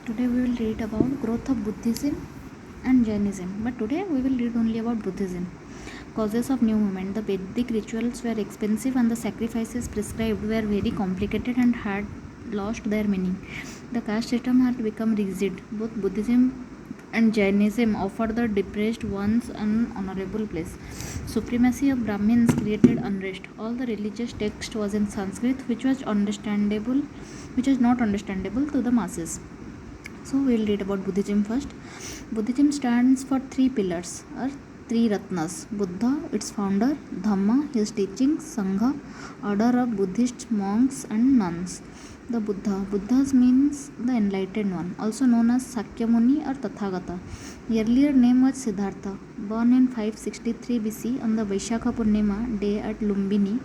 Today we will read about growth of Buddhism and Jainism. But today we will read only about Buddhism. Causes of new movement. The Vedic rituals were expensive and the sacrifices prescribed were very complicated and had lost their meaning. The caste system had become rigid. Both Buddhism and Jainism offered the depressed ones an honorable place. Supremacy of Brahmins created unrest. All the religious text was in Sanskrit, which was not understandable to the masses. So we'll read about Buddhism first. Buddhism stands for three pillars or three ratnas: Buddha, its founder; Dhamma, his teachings; Sangha, order of Buddhist monks and nuns. The Buddhas means the enlightened one, also known as Sakyamuni or Tathagata. Earlier name was Siddhartha. Born in 563 BC on the Vaishakha Purnima day at Lumbini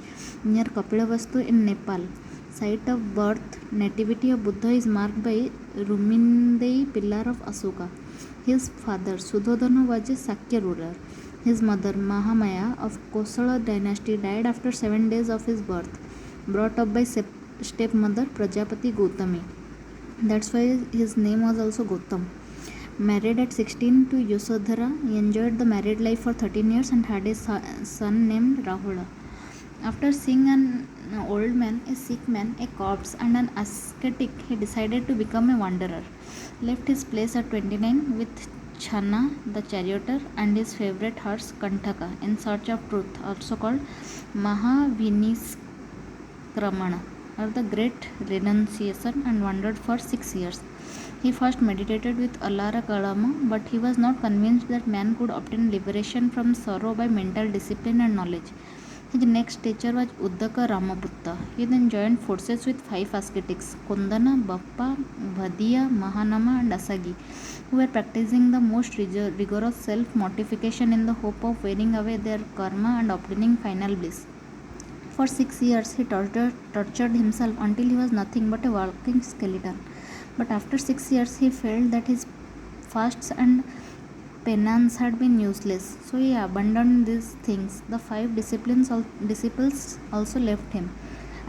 near Kapilavastu in Nepal. Site of birth, nativity of Buddha is marked by Rumindei pillar of Asoka. His father Sudhodana was a Sakya ruler. His mother Mahamaya of Kosala dynasty died after 7 days of his birth, brought up by stepmother Prajapati Gautami. That's why his name was also Gautam. Married at 16 to Yasodhara, he enjoyed the married life for 13 years and had a son named Rahula. After seeing an old man, a sick man, a corpse, and an ascetic, he decided to become a wanderer. Left his place at 29 with Chana, the charioteer, and his favorite horse Kantaka in search of truth, also called Mahaviniskramana, or the Great Renunciation, and wandered for 6 years. He first meditated with Alara Kalama, but he was not convinced that man could obtain liberation from sorrow by mental discipline and knowledge. His next teacher was Uddaka Ramaputta. He then joined forces with 5 ascetics: Kondana, Bappa, Bhadiya, Mahanama, and Asagi, who were practicing the most rigorous self mortification in the hope of wearing away their karma and obtaining final bliss. For 6 years, he tortured himself until he was nothing but a walking skeleton. But after 6 years, he felt that his fasts and penance had been useless, so he abandoned these things. The 5 disciples also left him,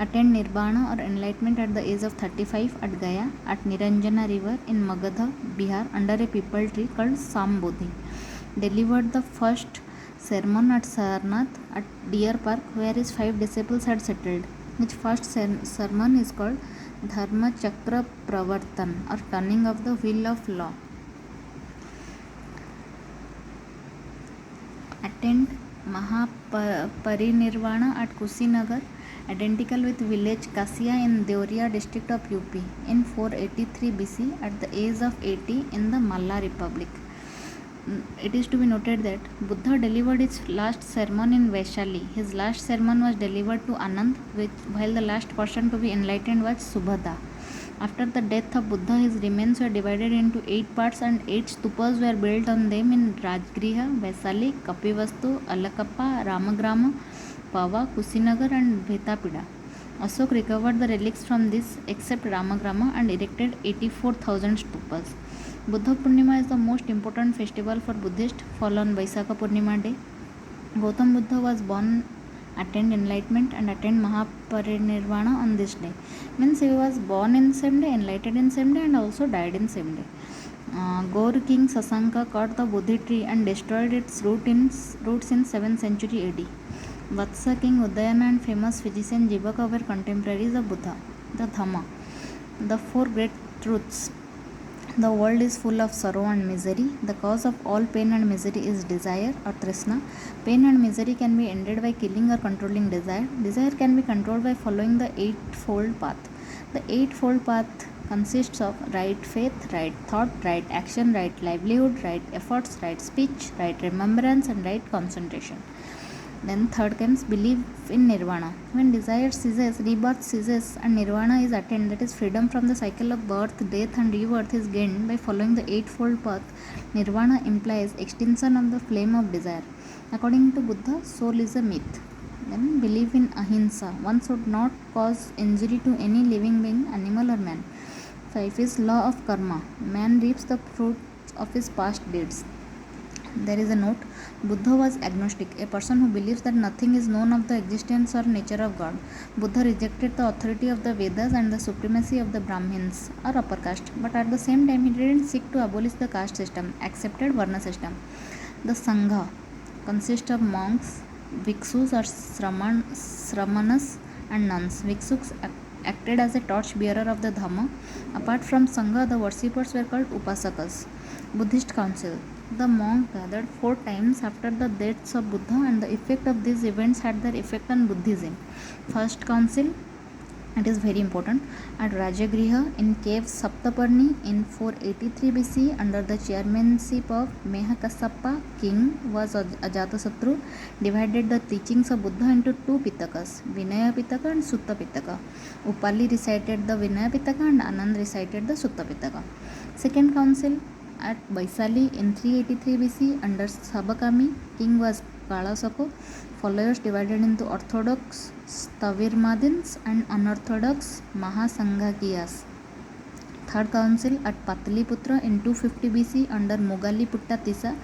attained nirvana or enlightenment at the age of 35 at Gaya, at Niranjana river in Magadha, Bihar, under a peepal tree called Sambodhi. Delivered the first sermon at Sarnath at Deer Park, where his 5 disciples had settled. His first sermon is called Dharma Chakra Pravartan, or turning of the wheel of law. Attained Mahaparinirvana at Kusinagar, identical with village Kasia in Deoria district of UP, in 483 BC at the age of 80 in the Malla Republic. It is to be noted that Buddha delivered his last sermon in Vaishali. His last sermon was delivered to Anand, while the last person to be enlightened was Subhada. After the death of Buddha, his remains were divided into 8 parts and 8 stupas were built on them in Rajgriha, Vaisali, Kapivastu, Alakappa, Ramagrama, Pava, Kusinagar, and Bhetapida. Ashok recovered the relics from this except Ramagrama and erected 84,000 stupas. Buddha Purnima is the most important festival for Buddhists, fall on Vaisakha Purnima day. Gautam Buddha was born, attained enlightenment, and attained Mahaparinirvana on this day. Means he was born in same day, enlightened in same day, and also died in same day. Gaur king Sasanka cut the Bodhi tree and destroyed its roots in 7th century AD. Vatsa king Udayana and famous physician Jivaka were contemporaries of Buddha. The Dhamma. The 4 great truths. The world is full of sorrow and misery. The cause of all pain and misery is desire or trishna. Pain and misery can be ended by killing or controlling desire. Desire can be controlled by following the eightfold path. The eightfold path consists of right faith, right thought, right action, right livelihood, right efforts, right speech, right remembrance, and right concentration. Then third comes belief in nirvana. When desire ceases, rebirth ceases, and nirvana is attained, that is freedom from the cycle of birth, death, and rebirth is gained by following the eightfold path. Nirvana implies extinction of the flame of desire. According to Buddha, soul is a myth. Then belief in ahimsa. One should not cause injury to any living being, animal or man. 5 is law of karma. Man reaps the fruits of his past deeds. There is a note. Buddha was agnostic, a person who believes that nothing is known of the existence or nature of God. Buddha rejected the authority of the Vedas and the supremacy of the Brahmins or upper caste, but at the same time he didn't seek to abolish the caste system, accepted Varna system. The Sangha consists of monks, bhikshus or sramanas and nuns. Bhikshus acted as a torch bearer of the Dhamma. Apart from Sangha, the worshippers were called Upasakas. Buddhist Council. The monks gathered 4 times after the deaths of Buddha, and the effect of these events had their effect on Buddhism. First Council, it is very important, at Rajagriha in cave Saptaparni in 483 BC under the chairmanship of Mehakasapa king was Ajatasattu, divided the teachings of Buddha into 2 Pitakas, Vinaya Pitaka and Sutta Pitaka. Upali recited the Vinaya Pitaka and Anand recited the Sutta Pitaka. Second Council at Baisali in 383 BC under Sabakami king was Kalasako. Followers divided into Orthodox Stavirmadins and unorthodox Mahasanghakyas. Third Council at Pataliputra in 250 BC under Mogaliputta Tisa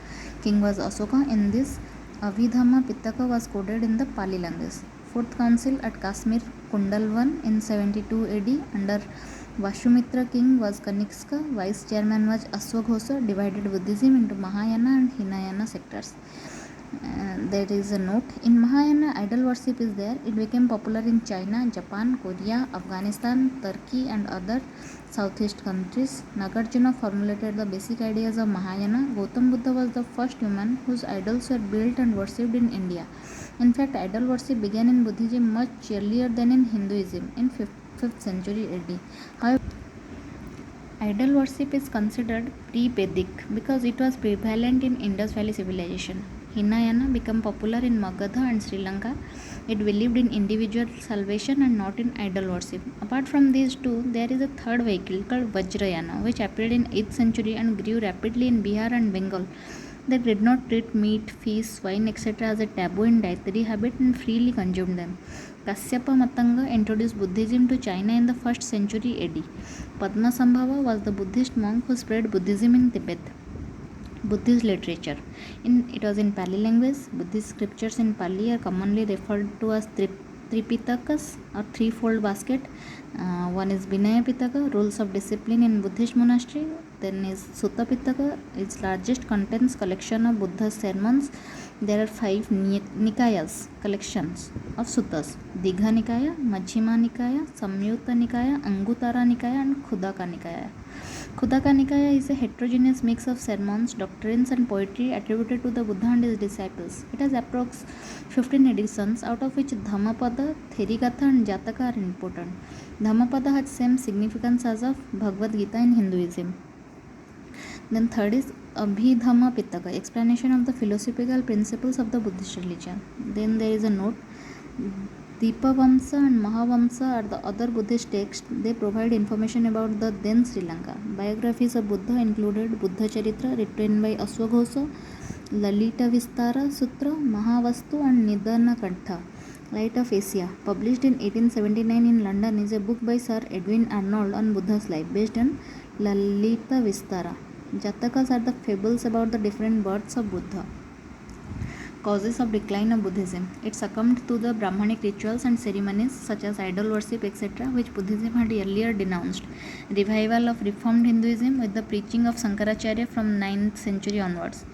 king was Asoka. In this, Abhidhamma Pitaka was coded in the Pali language. Fourth Council at Kashmir Kundalwan in 72 AD under Vashumitra king was Kanikska. Vice chairman was Ashwaghosa, divided Buddhism into Mahayana and Hinayana sectors. There is a note. In Mahayana, idol worship is there. It became popular in China, Japan, Korea, Afghanistan, Turkey and other Southeast countries. Nagarjuna formulated the basic ideas of Mahayana. Gautam Buddha was the first human whose idols were built and worshipped in India. In fact, idol worship began in Buddhism much earlier than in Hinduism in 5th century AD. However, idol worship is considered pre-Vedic because it was prevalent in Indus Valley civilization. Hinayana became popular in Magadha and Sri Lanka. It believed in individual salvation and not in idol worship. Apart from these two, there is a third vehicle called Vajrayana, which appeared in 8th century and grew rapidly in Bihar and Bengal. They did not treat meat, fish, swine, etc. as a taboo in dietary habit and freely consumed them. Kasyapa Matanga introduced Buddhism to China in the 1st century AD. Padmasambhava was the Buddhist monk who spread Buddhism in Tibet. Buddhist literature. It was in Pali language. Buddhist scriptures in Pali are commonly referred to as Tripitakas or threefold basket. One is Vinaya Pitaka, rules of discipline in Buddhist monastery. Then is Sutta Pitaka, its largest contains collection of Buddha's sermons. There are 5 Nikayas, collections of suttas: Digha Nikaya, Majjhima Nikaya, Samyutta Nikaya, Anguttara Nikaya and Khuddaka Nikaya. Khuddaka Nikaya is a heterogeneous mix of sermons, doctrines and poetry attributed to the Buddha and his disciples. It has approx 15 editions, out of which Dhammapada, Therigatha and Jataka are important. Dhammapada has same significance as of Bhagavad Gita in Hinduism. Then third is Abhidhamma Pitaka, explanation of the philosophical principles of the Buddhist religion. Then there is a note. Dipavamsa and Mahavamsa are the other Buddhist texts. They provide information about the then Sri Lanka. Biographies of Buddha included Buddha Charitra written by Ashwaghosa, Lalita Vistara Sutra, Mahavastu and Nidana Kantha. Light of Asia, published in 1879 in London, is a book by Sir Edwin Arnold on Buddha's life based on Lalita Vistara. Jatakas are the fables about the different births of Buddha. Causes of decline of Buddhism. It succumbed to the Brahmanic rituals and ceremonies such as idol worship, etc., which Buddhism had earlier denounced. Revival of Reformed Hinduism with the preaching of Shankaracharya from 9th century onwards.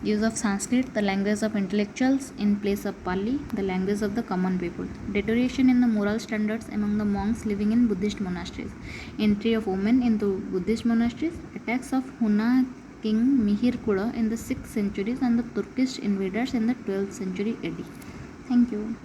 Use of Sanskrit, the language of intellectuals, in place of Pali, the language of the common people. Deterioration in the moral standards among the monks living in Buddhist monasteries. Entry of women into Buddhist monasteries. Attacks of Huna King Mihir Kula in the 6th centuries and the Turkish invaders in the 12th century AD. Thank you.